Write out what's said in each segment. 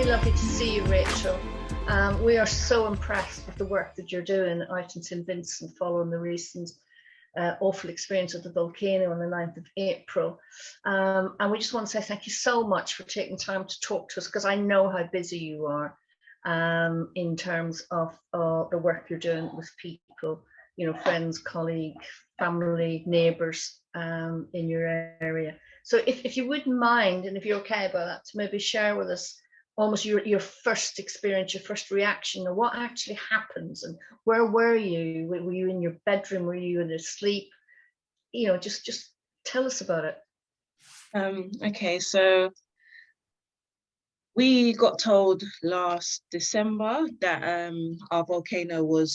lovely to see you, Rachel. We are so impressed with the work that you're doing out in St Vincent following the recent awful experience of the volcano on the 9th of April. And we just want to say thank you so much for taking time to talk to us, because I know how busy you are in terms of the work you're doing with people, you know, friends, colleagues, family, neighbours in your area. So if you wouldn't mind, and if you're okay about that, to maybe share with us almost your first experience, your first reaction, or what actually happens, and where were you? Were you in your bedroom? Were you in sleep? You know, just tell us about it. Okay, so we got told last December that our volcano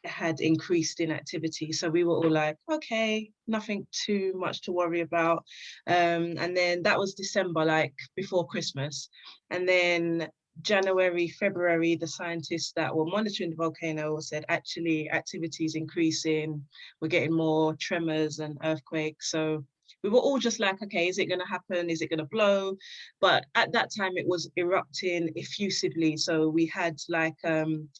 had increased in activity. So we were all like, okay, nothing too much to worry about. And then that was December, like before Christmas. And then January, February, the scientists that were monitoring the volcano said, actually, activity is increasing. We're getting more tremors and earthquakes. So we were all just like, okay, is it going to happen? Is it going to blow? But at that time, it was erupting effusively. So we had like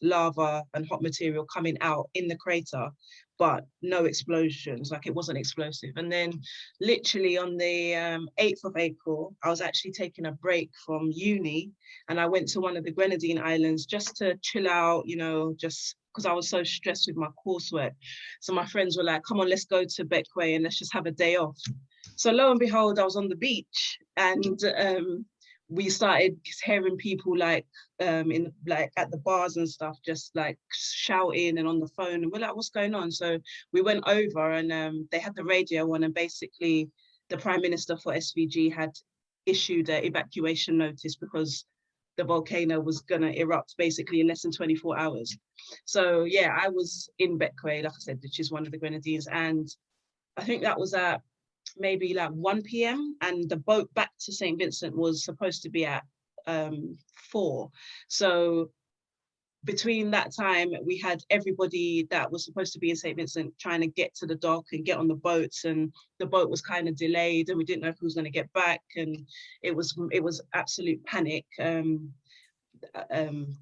lava and hot material coming out in the crater, but no explosions, like it wasn't explosive. And then literally on the 8th of April, I was actually taking a break from uni, and I went to one of the Grenadine islands just to chill out, you know, just because I was so stressed with my coursework. So my friends were like, come on, let's go to Bequia and let's just have a day off. So lo and behold, I was on the beach, and we started hearing people like at the bars and stuff, just like shouting and on the phone, and we're like, what's going on? So we went over, and they had the radio on, and basically the Prime Minister for SVG had issued an evacuation notice because the volcano was gonna erupt basically in less than 24 hours. So yeah, I was in Bequia, like I said, which is one of the Grenadines, and I think that was at maybe like 1 p.m. and the boat back to St Vincent was supposed to be at 4. So between that time, we had everybody that was supposed to be in St Vincent trying to get to the dock and get on the boats, and the boat was kind of delayed, and we didn't know if we was going to get back, and it was absolute panic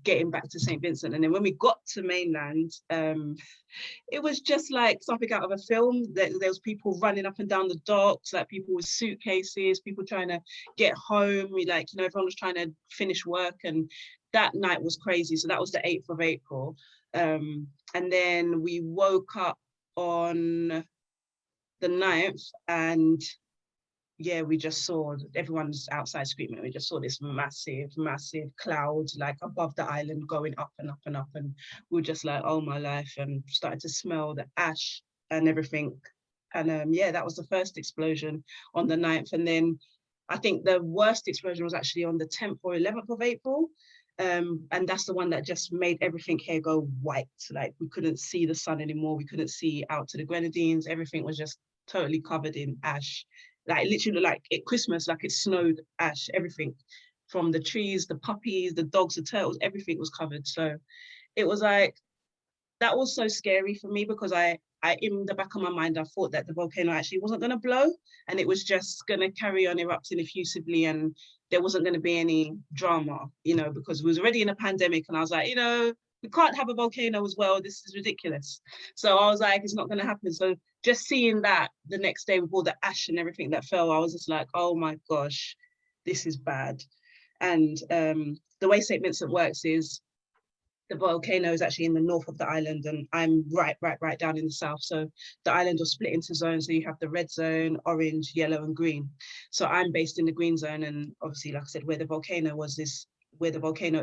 getting back to St Vincent. And then when we got to mainland, it was just like something out of a film. There was people running up and down the docks, like people with suitcases, people trying to get home. Like, you know, everyone was trying to finish work, and that night was crazy. So that was the 8th of April. And then we woke up on the 9th, and yeah, we just saw everyone's outside screaming. We just saw this massive cloud like above the island going up and up and up. And we were just like, oh my life, and started to smell the ash and everything. And yeah, that was the first explosion on the 9th. And then I think the worst explosion was actually on the 10th or 11th of April. And that's the one that just made everything here go white. Like we couldn't see the sun anymore. We couldn't see out to the Grenadines. Everything was just totally covered in ash. Like literally like at Christmas, like it snowed ash, everything from the trees, the puppies, the dogs, the turtles, everything was covered. So it was like, that was so scary for me, because I in the back of my mind, I thought that the volcano actually wasn't going to blow, and it was just going to carry on erupting effusively, and there wasn't going to be any drama, you know, because we was already in a pandemic, and I was like, you know, we can't have a volcano as well. This is ridiculous. So I was like, it's not going to happen. So just seeing that the next day with all the ash and everything that fell, I was just like, oh my gosh, this is bad. And the way St Vincent works is the volcano is actually in the north of the island, and I'm right down in the south. So the island was split into zones. So you have the red zone, orange, yellow, and green. So I'm based in the green zone, and obviously, like I said, where the volcano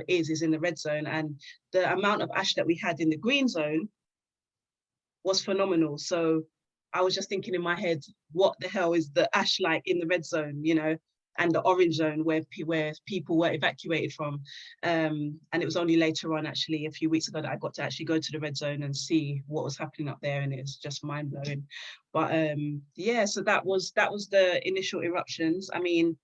is in the red zone. And the amount of ash that we had in the green zone was phenomenal. So I was just thinking in my head, what the hell is the ash like in the red zone, you know, and the orange zone where people were evacuated from. And it was only later on, actually, a few weeks ago, that I got to actually go to the red zone and see what was happening up there, and it's just mind blowing. But yeah, so that was the initial eruptions. I mean,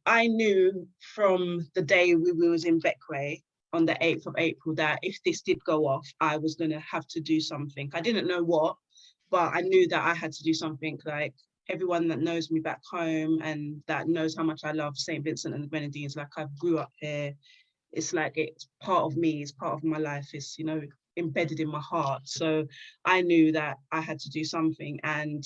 I knew from the day we was in Bequia on the 8th of April that if this did go off, I was going to have to do something. I didn't know what, but I knew that I had to do something. Like, everyone that knows me back home and that knows how much I love St Vincent and the Grenadines, like I grew up here, it's like it's part of me, it's part of my life, it's, you know, embedded in my heart. So I knew that I had to do something. And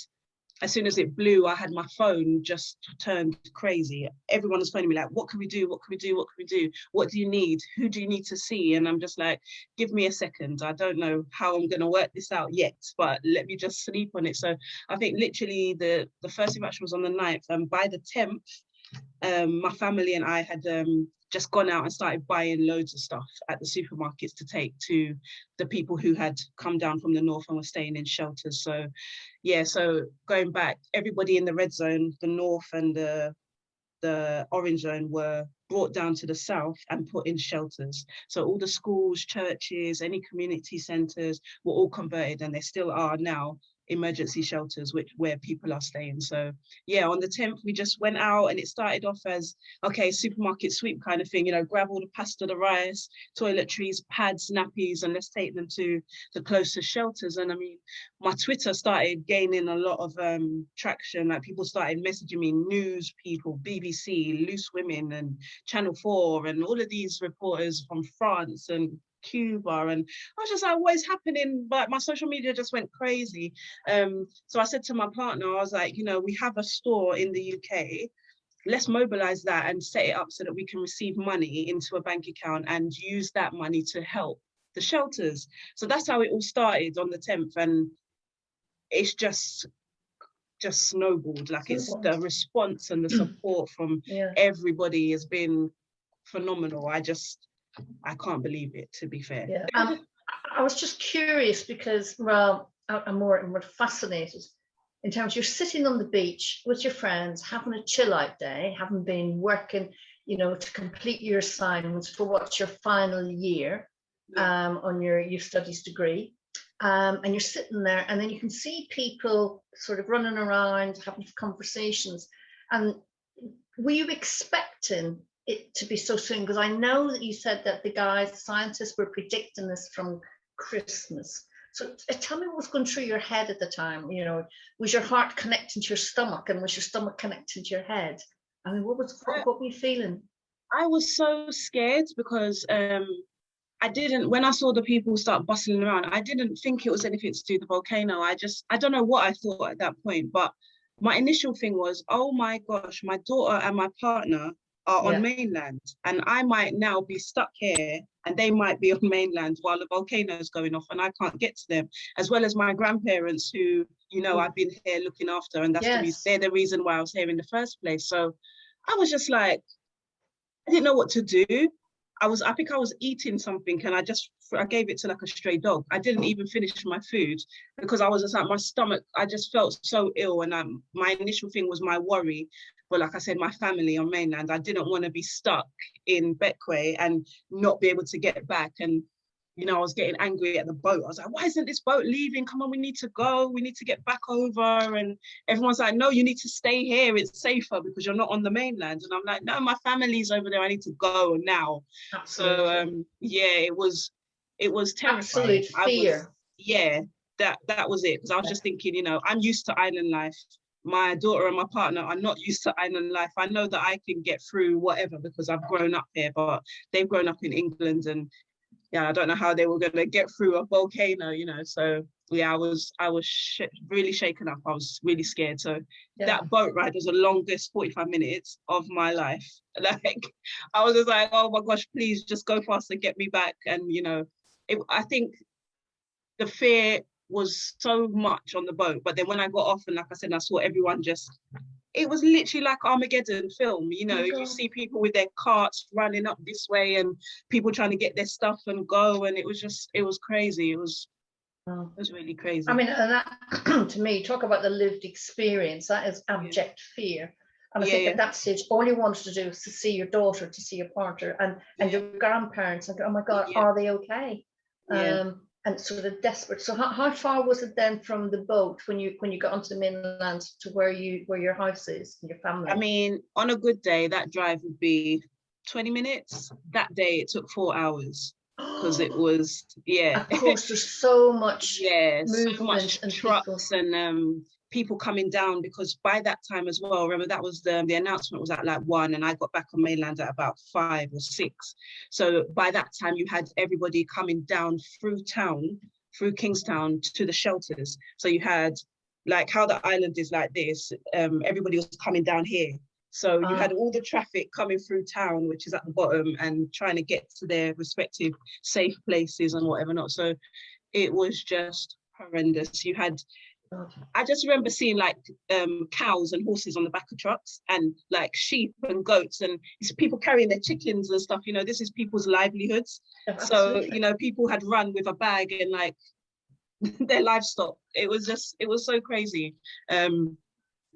as soon as it blew, I had my phone just turned crazy. Everyone was phoning me like, what can we do? What can we do? What can we do? What do you need? Who do you need to see? And I'm just like, give me a second. I don't know how I'm going to work this out yet, but let me just sleep on it. So I think literally the first eruption was on the 9th, and by the 10th, my family and I had just gone out and started buying loads of stuff at the supermarkets to take to the people who had come down from the north and were staying in shelters. So yeah, so going back, everybody in the red zone, the north and the orange zone, were brought down to the south and put in shelters. So all the schools, churches, any community centres were all converted, and they still are now emergency shelters where people are staying. So yeah, on the 10th we just went out, and it started off as, okay, supermarket sweep kind of thing, you know, grab all the pasta, the rice, toiletries, pads, nappies, and let's take them to the closest shelters. And I mean, my Twitter started gaining a lot of traction. Like, people started messaging me, news people, BBC, Loose Women and Channel 4 and all of these reporters from France and Cuba, and I was just like, what is happening? But my social media just went crazy. So I said to my partner, I was like, you know, we have a store in the UK, let's mobilize that and set it up so that we can receive money into a bank account and use that money to help the shelters. So that's how it all started on the 10th, and it's just snowballed. Like, it's the response and the support from everybody has been phenomenal. I can't believe it, to be fair. Yeah. I was just curious because, well, I'm more fascinated in terms, you're sitting on the beach with your friends, having a chill out day, having been working, you know, to complete your assignments for what's your final year on your youth studies degree. And you're sitting there, and then you can see people sort of running around, having conversations. And were you expecting it to be so soon? Because I know that you said that the scientists were predicting this from Christmas. So tell me what was going through your head at the time. You know, was your heart connecting to your stomach, and was your stomach connecting to your head? I mean, what were you feeling? I was so scared because when I saw the people start bustling around, I didn't think it was anything to do with the volcano. I don't know what I thought at that point, but my initial thing was, oh my gosh, my daughter and my partner are on mainland, and I might now be stuck here, and they might be on mainland while the volcano is going off, and I can't get to them, as well as my grandparents who, you know, I've been here looking after, and that's they're the reason why I was here in the first place. So I was just like, I didn't know what to do. I think I was eating something, and I gave it to like a stray dog. I didn't even finish my food because I was just like, my stomach, I just felt so ill. And my initial thing was my worry. But like I said, my family on mainland, I didn't want to be stuck in Bequia and not be able to get back. And, you know, I was getting angry at the boat. I was like, why isn't this boat leaving? Come on, we need to go. We need to get back over. And everyone's like, no, you need to stay here. It's safer because you're not on the mainland. And I'm like, no, my family's over there. I need to go now. Absolutely. So yeah, it was terrifying. Absolute fear. That was it. Because I was just thinking, you know, I'm used to island life. My daughter and my partner are not used to island life. I know that I can get through whatever because I've grown up here, but they've grown up in England, and I don't know how they were going to get through a volcano, you know. So yeah, I was really shaken up. I was really scared. So that boat ride was the longest 45 minutes of my life. Like, I was just like, oh my gosh, please just go fast and get me back. And, you know, I think the fear was so much on the boat, but then when I got off, and like I said, I saw everyone it was literally like Armageddon film, you know. You see people with their carts running up this way and people trying to get their stuff and go, and it was crazy. It was really crazy. I mean, and that, to me, talk about the lived experience, that is abject fear. And I think at that stage, all you wanted to do was to see your daughter, to see your partner, and your grandparents, and go, oh my God, are they okay? And sort of desperate. So how far was it then from the boat when you got onto the mainland to where your house is and your family? I mean, on a good day, that drive would be 20 minutes. That day it took 4 hours because it was, Of course, there's so much movement, so much and trucks people. and people coming down, because by that time as well, remember that was the announcement was at like 1 and I got back on mainland at about 5 or 6. So by that time you had everybody coming down through town, through Kingstown to the shelters. So you had like how the island is like this, everybody was coming down here. So you had all the traffic coming through town, which is at the bottom, and trying to get to their respective safe places and whatever not. So it was just horrendous. You had, I just remember seeing like cows and horses on the back of trucks, and like sheep and goats, and it's people carrying their chickens and stuff. You know, this is people's livelihoods. So, you know, people had run with a bag and like their livestock. It was so crazy.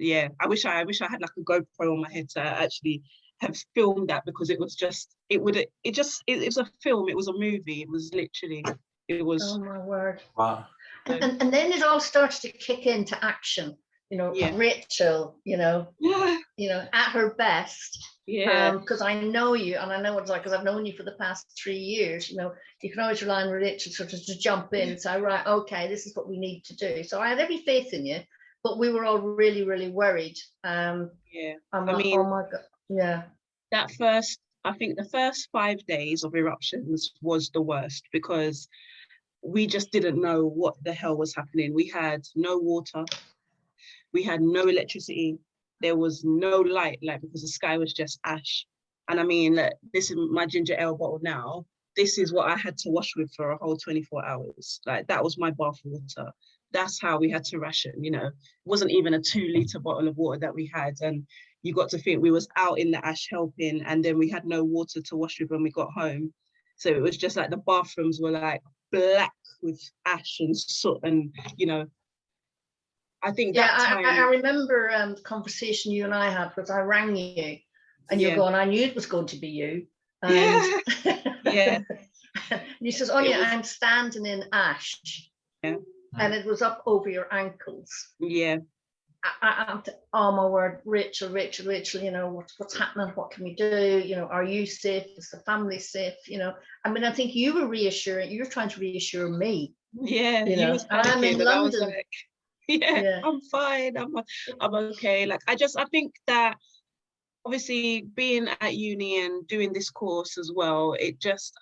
Yeah, I wish I had like a GoPro on my head to actually have filmed that, because it was just, it was a film, it was a movie, it was literally, it was. Oh my word. Wow. And then it all starts to kick into action, you know, Rachel, you know, at her best. Yeah. Because I know you, and I know what it's like, because I've known you for the past 3 years. You know, you can always rely on Rachel sort of to jump in and say, right, okay, this is what we need to do. So I had every faith in you, but we were all really, really worried. Yeah. I mean, oh my God. Yeah. I think the first 5 days of eruptions was the worst, because we just didn't know what the hell was happening. We had no water, we had no electricity, there was no light, like, because the sky was just ash. And I mean, like, this is my ginger ale bottle now. This is what I had to wash with for a whole 24 hours. Like, that was my bath water. That's how we had to ration, you know. It wasn't even a 2-litre bottle of water that we had. And you got to think we was out in the ash helping, and then we had no water to wash with when we got home. So it was just like the bathrooms were like black with ash and soot, and, you know, I think that time... I remember the conversation you and I had, because I rang you and you're going, I knew it was going to be you. And yeah. And you says, oh yeah, I'm standing in ash. Yeah. And it was up over your ankles. Yeah. Oh my word, Rachel, you know, what's happening? What can we do? You know, are you safe? Is the family safe? You know, I mean, I think you were reassuring, you were trying to reassure me. Yeah, you know, was and I'm in London. I was like, yeah, I'm fine. I'm okay. Like, I think that obviously being at uni and doing this course as well,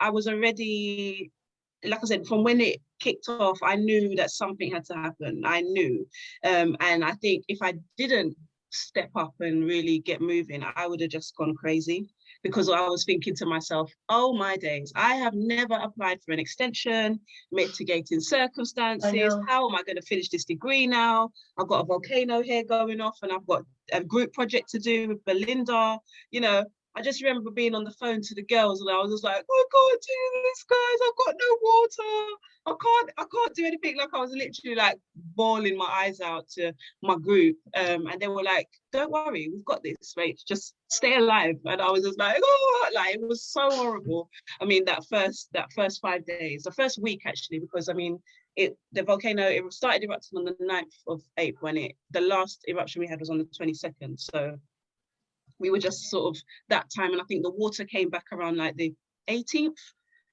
I was already, like I said, from when it kicked off, I knew that something had to happen. I knew. And I think if I didn't step up and really get moving, I would have just gone crazy, because I was thinking to myself, oh my days, I have never applied for an extension, mitigating circumstances. How am I going to finish this degree now? I've got a volcano here going off, and I've got a group project to do with Belinda, you know. I just remember being on the phone to the girls, and I was just like, I can't do this, guys. I've got no water. I can't do anything. Like, I was literally like bawling my eyes out to my group. And they were like, don't worry, we've got this, mate. Just stay alive. And I was just like, oh, like, it was so horrible. I mean, that first 5 days, the first week actually, because I mean, the volcano, it started erupting on the 9th of April, and the last eruption we had was on the 22nd. So we were just sort of that time, and I think the water came back around like the 18th.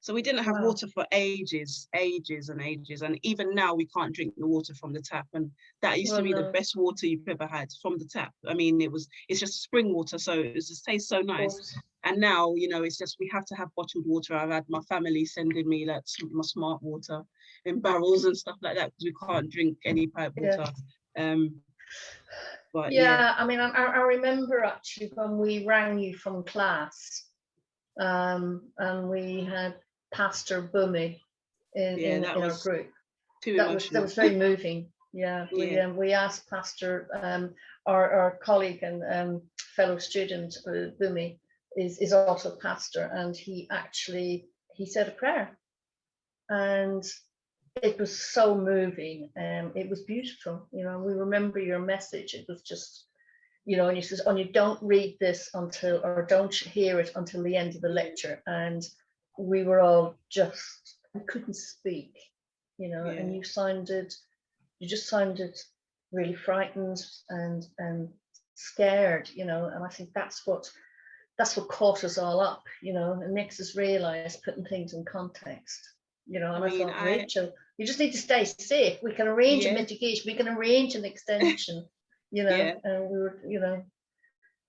So we didn't have water for ages, and even now we can't drink the water from the tap, and that used to be the best water you've ever had, from the tap. I mean, it's just spring water, so it just tastes so nice. And now, you know, it's just, we have to have bottled water. I've had my family sending me like my smart water in barrels and stuff like that, because we can't drink any pipe water. But I mean, I remember actually when we rang you from class, and we had Pastor Bumi in our group. That was very moving. Yeah, we asked Pastor, our colleague and fellow student Bumi is also pastor, and he said a prayer, and it was so moving. It was beautiful. You know, we remember your message. It was just, you know, and he says, "Oh, you don't read this or don't hear it until the end of the lecture." And we were all we couldn't speak, you know. And you just sounded really frightened and scared, you know. And I think that's what caught us all up, you know, and makes us realize putting things in context, you know. And I thought, Rachel, You just need to stay safe. We can arrange a Yeah. mitigation, we can arrange an extension, you know, Yeah. and we were, you know,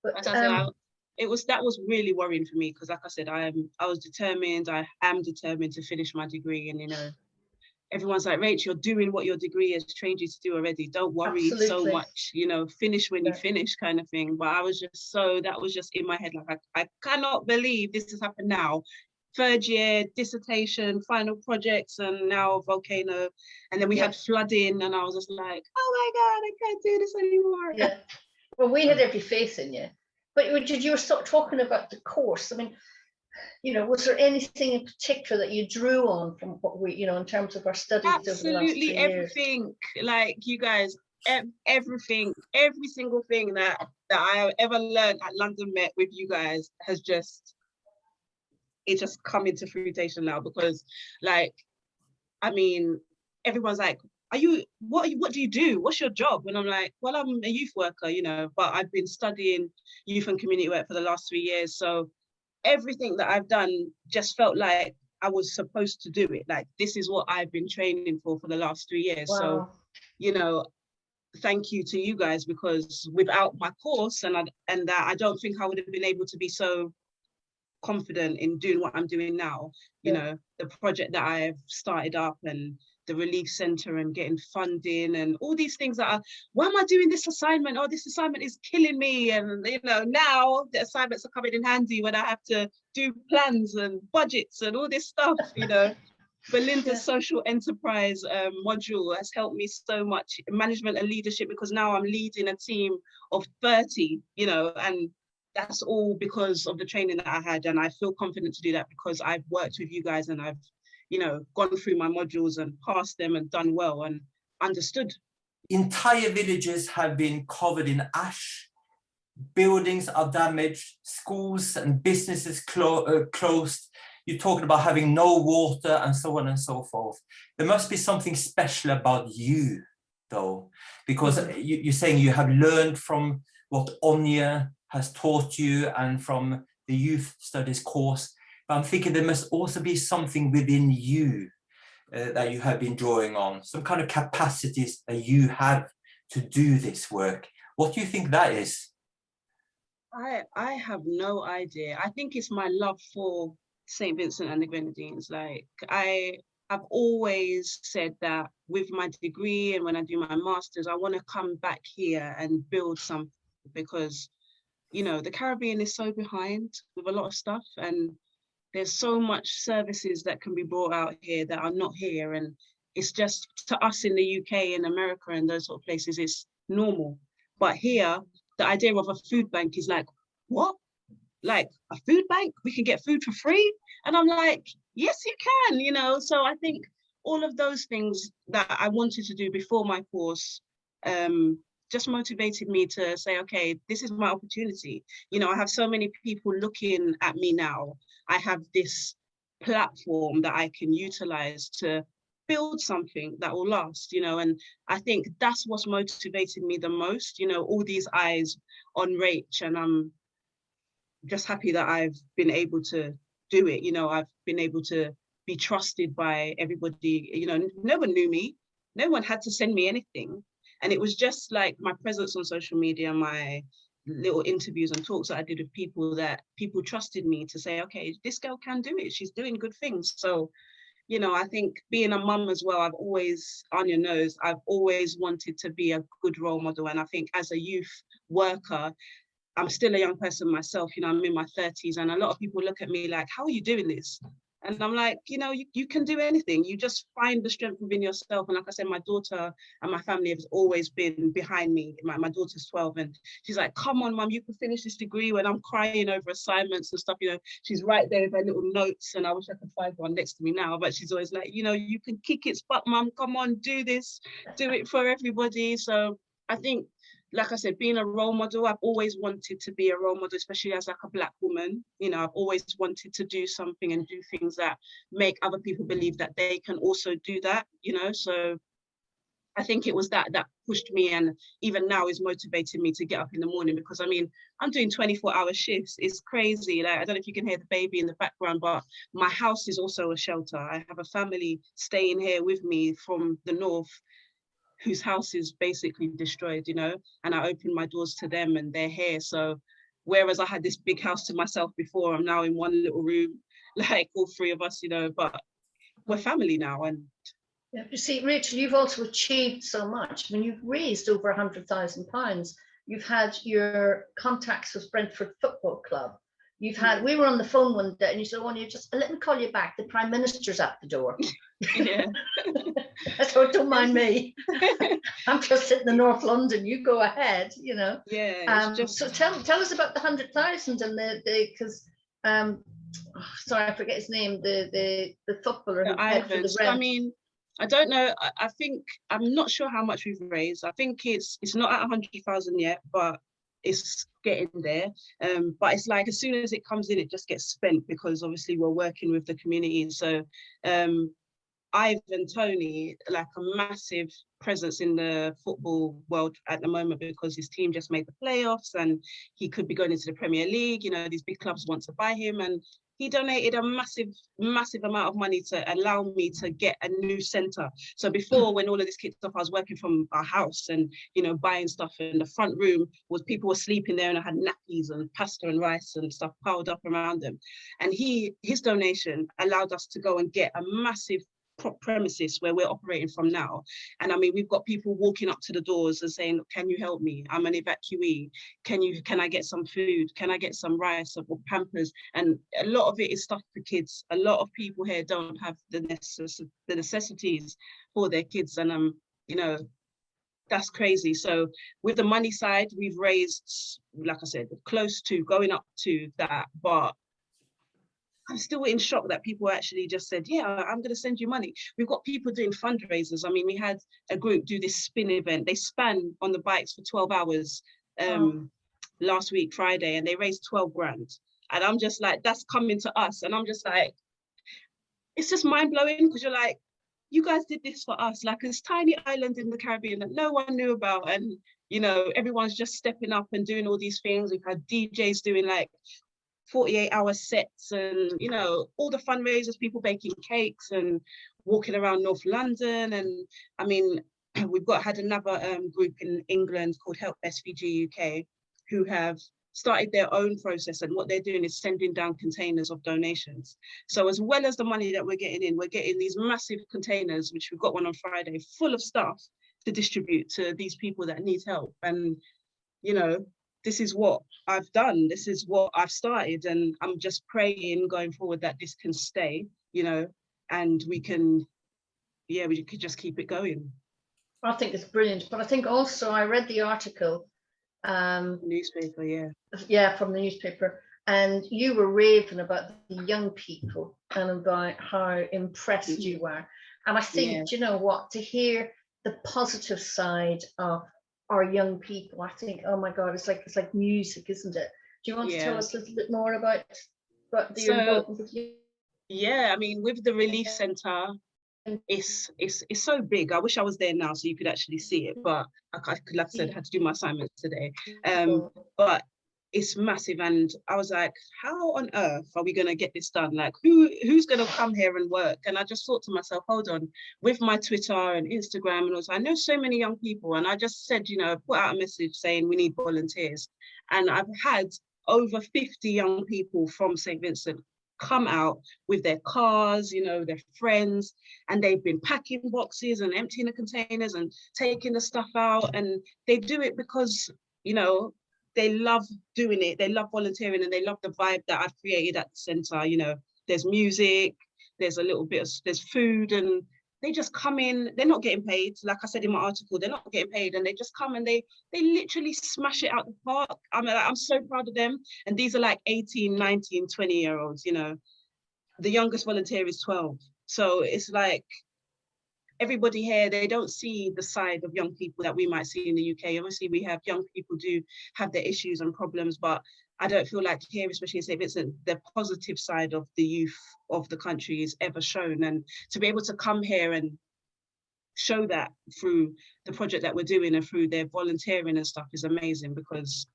but Like I said, that was really worrying for me, because like I said, I was determined, I am determined to finish my degree. And, you know, everyone's like, Rach, you're doing what your degree has trained you to do already. Don't worry so absolutely. much, you know, finish when you finish, kind of thing. But I was just that was just in my head. Like, I cannot believe this has happened now. Third year, dissertation, final projects, and now volcano. And then we had flooding, and I was just like, oh my God, I can't do this anymore. Yeah. Well, we had every faith in you. But you were sort of talking about the course. I mean, you know, was there anything in particular that you drew on from what we, you know, in terms of our studies over the last 3 years? Absolutely everything. Like, you guys, everything, every single thing that I have ever learned at London Met with you guys has just come into fruition now. Because, like, I mean, everyone's like, what do you do? What's your job? And I'm like, well, I'm a youth worker, you know, but I've been studying youth and community work for the last 3 years. So everything that I've done just felt like I was supposed to do it. Like, this is what I've been training for the last 3 years. Wow. So, you know, thank you to you guys, because without my course and that, I don't think I would have been able to be so confident in doing what I'm doing now. You know, the project that I've started up, and the relief center, and getting funding, and all these things that are, why am I doing this assignment? Oh, this assignment is killing me. And, you know, now the assignments are coming in handy when I have to do plans and budgets and all this stuff, you know. Belinda's social enterprise module has helped me so much, management and leadership, because now I'm leading a team of 30, you know, and that's all because of the training that I had. And I feel confident to do that because I've worked with you guys, and I've, you know, gone through my modules and passed them and done well and understood. Entire villages have been covered in ash. Buildings are damaged. Schools and businesses closed. You're talking about having no water and so on and so forth. There must be something special about you, though, because you're saying you have learned from what Áine has taught you and from the youth studies course. But I'm thinking there must also be something within you that you have been drawing on, some kind of capacities that you have to do this work. What do you think that is? I have no idea. I think it's my love for St Vincent and the Grenadines. Like, I've always said that with my degree and when I do my masters, I want to come back here and build something, because, you know, the Caribbean is so behind with a lot of stuff, and there's so much services that can be brought out here that are not here. And it's just, to us in the UK and America and those sort of places, it's normal. But here, the idea of a food bank is like, what? Like, a food bank? We can get food for free? And I'm like, yes, you can, you know? So I think all of those things that I wanted to do before my course just motivated me to say, okay, this is my opportunity. You know, I have so many people looking at me now. I have this platform that I can utilize to build something that will last, you know. And I think that's what's motivated me the most, you know, all these eyes on Rach, and I'm just happy that I've been able to do it. You know, I've been able to be trusted by everybody. You know, no one knew me. No one had to send me anything. And it was just like my presence on social media, my little interviews and talks that I did with people, that people trusted me to say, okay, this girl can do it. She's doing good things. So, you know, I think being a mum as well, I've always, Áine knows, I've always wanted to be a good role model. And I think as a youth worker, I'm still a young person myself, you know, I'm in my 30s, and a lot of people look at me like, how are you doing this? And I'm like, you know, you can do anything. You just find the strength within yourself. And like I said, my daughter and my family have always been behind me. My daughter's 12, and she's like, come on, mum, you can finish this degree. When I'm crying over assignments and stuff, you know, she's right there with her little notes, and I wish I could find one next to me now, but she's always like, you know, you can kick its butt, mum, come on, do this, do it for everybody. So I think, like I said, being a role model, I've always wanted to be a role model, especially as like a Black woman. You know, I've always wanted to do something and do things that make other people believe that they can also do that, you know. So I think it was that pushed me, and even now is motivating me to get up in the morning, because I mean, I'm doing 24-hour shifts. It's crazy. Like, I don't know if you can hear the baby in the background, but my house is also a shelter. I have a family staying here with me from the north, whose house is basically destroyed, you know, and I open my doors to them and they're here. So whereas I had this big house to myself before, I'm now in one little room, like all three of us, you know, but we're family now. And yeah, you see, Rachel, you've also achieved so much. I mean, you've raised over £100,000. You've had your contacts with Brentford Football Club. You've had, we were on the phone one day and you said, oh, you just, let me call you back. The Prime Minister's at the door. yeah. So don't mind me. I'm just sitting in North London. You go ahead, you know. Yeah. So tell us about the 100,000 and because sorry, I forget his name. The footballer who paid for the rent. I mean, I don't know. I think I'm not sure how much we've raised. I think it's not at 100,000 yet, but it's getting there. But it's like as soon as it comes in, it just gets spent, because obviously we're working with the community. So Ivan Toney, like a massive presence in the football world at the moment, because his team just made the playoffs and he could be going into the Premier League. You know, these big clubs want to buy him, and he donated a massive amount of money to allow me to get a new centre. So before, when all of this kicked off, I was working from our house and, you know, buying stuff. In the front room was people were sleeping there, and I had nappies and pasta and rice and stuff piled up around them. And his donation allowed us to go and get a massive premises where we're operating from now. And I mean, we've got people walking up to the doors and saying, can you help me? I'm an evacuee. Can I get some food? Can I get some rice or Pampers? And a lot of it is stuff for kids. A lot of people here don't have the necessities for their kids. And you know, that's crazy. So with the money side, we've raised, like I said, close to going up to that, but I'm still in shock that people actually just said, yeah, I'm going to send you money. We've got people doing fundraisers. I mean, we had a group do this spin event. They span on the bikes for 12 hours last week, Friday, and they raised 12 grand. And I'm just like, that's coming to us. And I'm just like, it's just mind blowing, because you're like, you guys did this for us, like this tiny island in the Caribbean that no one knew about. And, you know, everyone's just stepping up and doing all these things. We've had DJs doing like 48-hour sets, and you know, all the fundraisers, people baking cakes and walking around North London. And I mean, we've had another group in England called Help SVG UK, who have started their own process, and what they're doing is sending down containers of donations. So as well as the money that we're getting in, we're getting these massive containers, which we've got one on Friday, full of stuff to distribute to these people that need help. And you know, this is what I've done. This is what I've started. And I'm just praying going forward that this can stay, you know, and we can just keep it going. I think it's brilliant. But I think also I read the article. Newspaper, yeah. Yeah, from the newspaper. And you were raving about the young people and about how impressed you were. And I think, you know what, to hear the positive side of our young people, I think, oh my God, it's like music, isn't it? Do you want to tell us a little bit more about the involvement with you? Yeah, I mean, with the Relief Centre, it's so big. I wish I was there now so you could actually see it, but like I said, I had to do my assignments today. But it's massive, and I was like, how on earth are we going to get this done? Like, who's going to come here and work? And I just thought to myself, hold on, with my Twitter and Instagram, and also I know so many young people, and I just said, you know, put out a message saying we need volunteers. And I've had over 50 young people from St Vincent come out with their cars, you know, their friends, and they've been packing boxes and emptying the containers and taking the stuff out. And they do it because, you know, they love doing it, they love volunteering, and they love the vibe that I've created at the centre. You know, there's music, there's a little bit of, there's food, and they just come in, they're not getting paid. Like I said in my article, they're not getting paid, and they just come and they literally smash it out the park. I'm so proud of them. And these are like 18, 19, 20-year-olds, you know. The youngest volunteer is 12. So it's like, everybody here, they don't see the side of young people that we might see in the UK. Obviously, we have young people do have their issues and problems, but I don't feel like here, especially in St Vincent, the positive side of the youth of the country is ever shown. And to be able to come here and show that through the project that we're doing and through their volunteering and stuff is amazing, because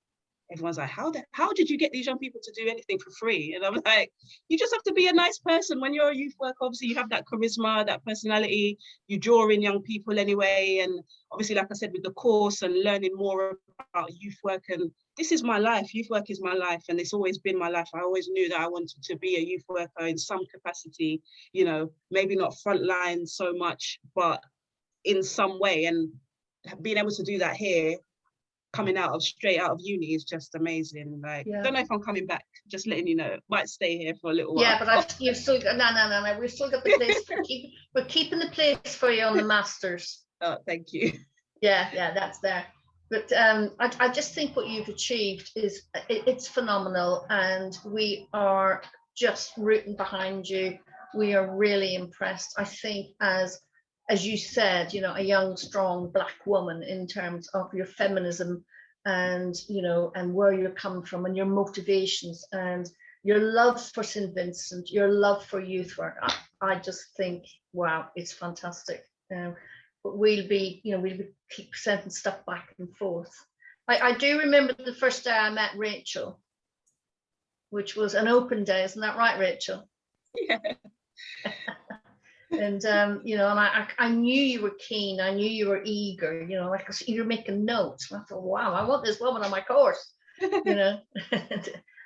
everyone's like, how did you get these young people to do anything for free? And I'm like, you just have to be a nice person. When you're a youth worker, obviously you have that charisma, that personality, you draw in young people anyway. And obviously, like I said, with the course and learning more about youth work, and this is my life, youth work is my life, and it's always been my life. I always knew that I wanted to be a youth worker in some capacity, you know, maybe not frontline so much, but in some way. And being able to do that here, coming straight out of uni, is just amazing. Like, I don't know if I'm coming back, just letting you know. Might stay here for a little while. Yeah, but you've still got, no, we've still got the place. We're keeping the place for you on the masters. Oh, thank you. Yeah, that's there. But I just think what you've achieved is it's phenomenal, and we are just rooting behind you. We are really impressed. I think as you said, you know, a young, strong Black woman, in terms of your feminism and, you know, and where you're coming from and your motivations and your love for St Vincent, your love for youth work. I just think, wow, it's fantastic. But we'll be keep sending stuff back and forth. I do remember the first day I met Rachel, which was an open day, isn't that right, Rachel? Yeah. And you know, and I knew you were keen, I knew you were eager, you know, like you're making notes. And I thought, wow, I want this woman on my course, you know.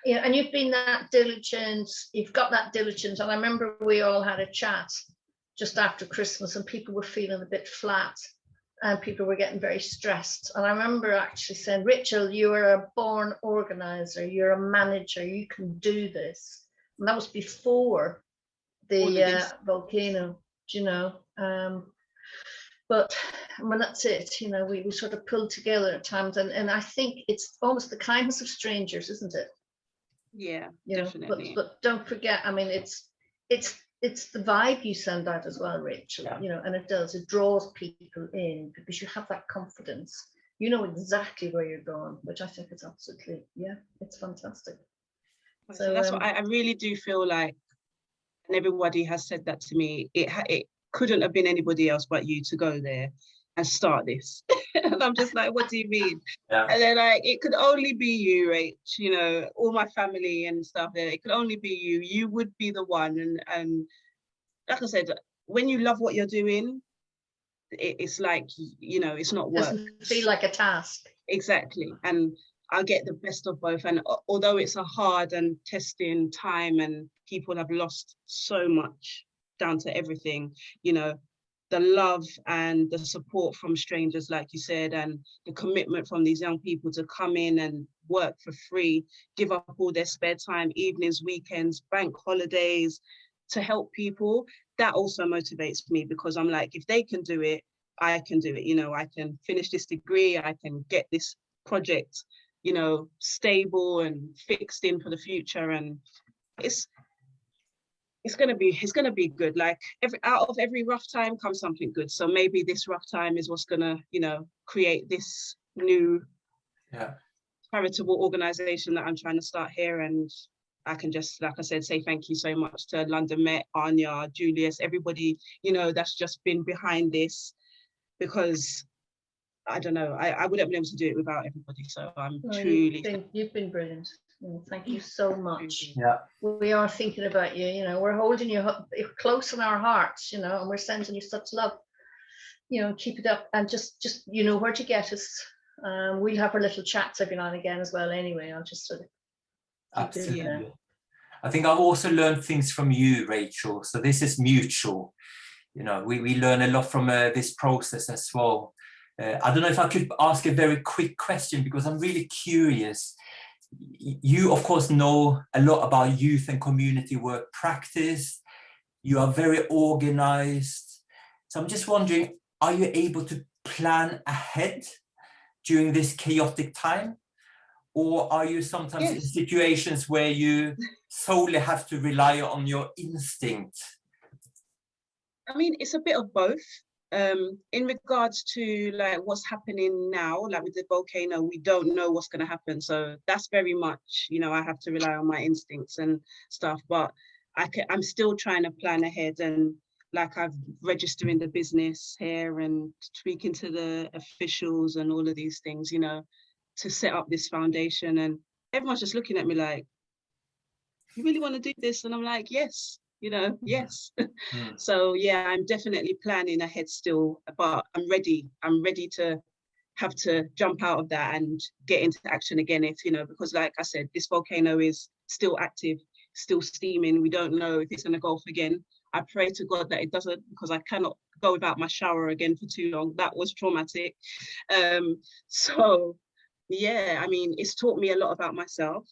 You know, and you've been that diligent, you've got that diligence. And I remember we all had a chat just after Christmas, and people were feeling a bit flat, and people were getting very stressed. And I remember actually saying, Rachel, you are a born organizer, you're a manager, you can do this. And that was before the volcano, you know. But I mean, that's it, you know, we sort of pulled together at times, and I think it's almost the kindness of strangers, isn't it? Yeah, you definitely. Know, but don't forget, I mean, it's the vibe you send out as well, Rachel. You know, and it draws people in because you have that confidence. You know exactly where you're going, which I think is absolutely, it's fantastic. So that's what I really do feel like, and everybody has said that to me, it couldn't have been anybody else but you to go there and start this. And I'm just like, what do you mean? Yeah. And then like, it could only be you, Rach, you know, all my family and stuff there, it could only be you. You would be the one. And like I said, when you love what you're doing, it's like, you know, it's not work. It doesn't feel like a task. Exactly. And I get the best of both. And although it's a hard and testing time, and people have lost so much down to everything, you know, the love and the support from strangers, like you said, and the commitment from these young people to come in and work for free, give up all their spare time, evenings, weekends, bank holidays, to help people, that also motivates me, because I'm like, if they can do it, I can do it. You know, I can finish this degree, I can get this project, you know, stable and fixed in for the future. And it's gonna be good. Like out of every rough time comes something good. So maybe this rough time is what's gonna, you know, create this new charitable organization that I'm trying to start here. And I can just, like I said, say thank you so much to London Met, Áine, Julius, everybody, you know, that's just been behind this, because I don't know, I wouldn't have been able to do it without everybody. So I'm truly. You've been brilliant. Thank you so much. Yeah, we are thinking about you. You know, we're holding you close in our hearts. You know, and we're sending you such love. You know, keep it up, and just you know where to get us. We'll have our little chats every now and again as well. Anyway, I'll just sort of. Absolutely. I think I've also learned things from you, Rachel. So this is mutual. You know, we learn a lot from this process as well. I don't know if I could ask a very quick question, because I'm really curious. You, of course, know a lot about youth and community work practice. You are very organized. So I'm just wondering, are you able to plan ahead during this chaotic time? Or are you sometimes in situations where you solely have to rely on your instinct? I mean, it's a bit of both. In regards to like what's happening now, like with the volcano, we don't know what's going to happen. So that's very much, you know, I have to rely on my instincts and stuff. But I'm still trying to plan ahead. And like I've registering the business here and speaking to the officials and all of these things, you know, to set up this foundation. And everyone's just looking at me like, you really want to do this? And I'm like, yes, you know, yes. So yeah, I'm definitely planning ahead still, but I'm ready to have to jump out of that and get into action again, if, you know, because like I said, this volcano is still active, still steaming. We don't know if it's going to go off again. I pray to God that it doesn't, because I cannot go without my shower again for too long. That was traumatic. So yeah, I mean, it's taught me a lot about myself.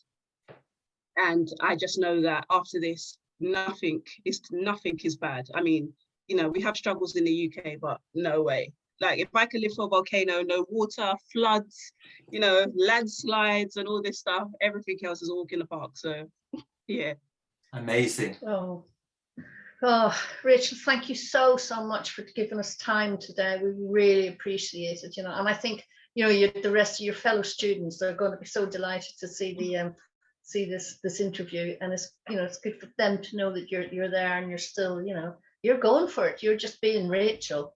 And I just know that after this, nothing is bad. I mean, you know, we have struggles in the UK, but no way. Like, if I can live for a volcano, no water, floods, you know, landslides and all this stuff, everything else is a walk in the park. So yeah. Amazing. Oh, Rachel, thank you so much for giving us time today. We really appreciate it, you know, and I think, you know, the rest of your fellow students, they're going to be so delighted to see the see this interview, and it's, you know, it's good for them to know that you're there and you're still, you know, you're going for it. You're just being Rachel.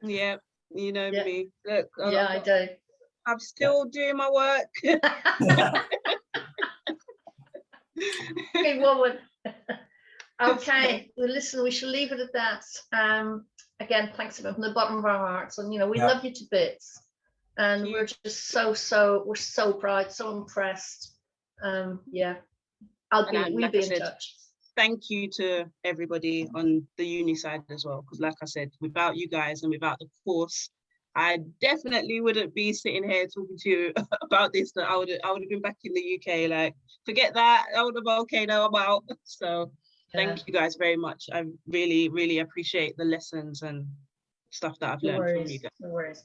Yeah, you know me. Look, yeah, I do. I'm still doing my work. Good woman. Okay, well, listen, we shall leave it at that. Again, thanks from the bottom of our hearts, and you know, we love you to bits, and we're just we're so proud, so impressed. Yeah, we'll be in touch. Thank you to everybody on the uni side as well, because like I said, without you guys and without the course, I definitely wouldn't be sitting here talking to you about this. That I would have been back in the UK. Like, forget that. I would have volcano about. So thank you guys very much. I really, really appreciate the lessons and stuff that I've learned from you guys. No worries.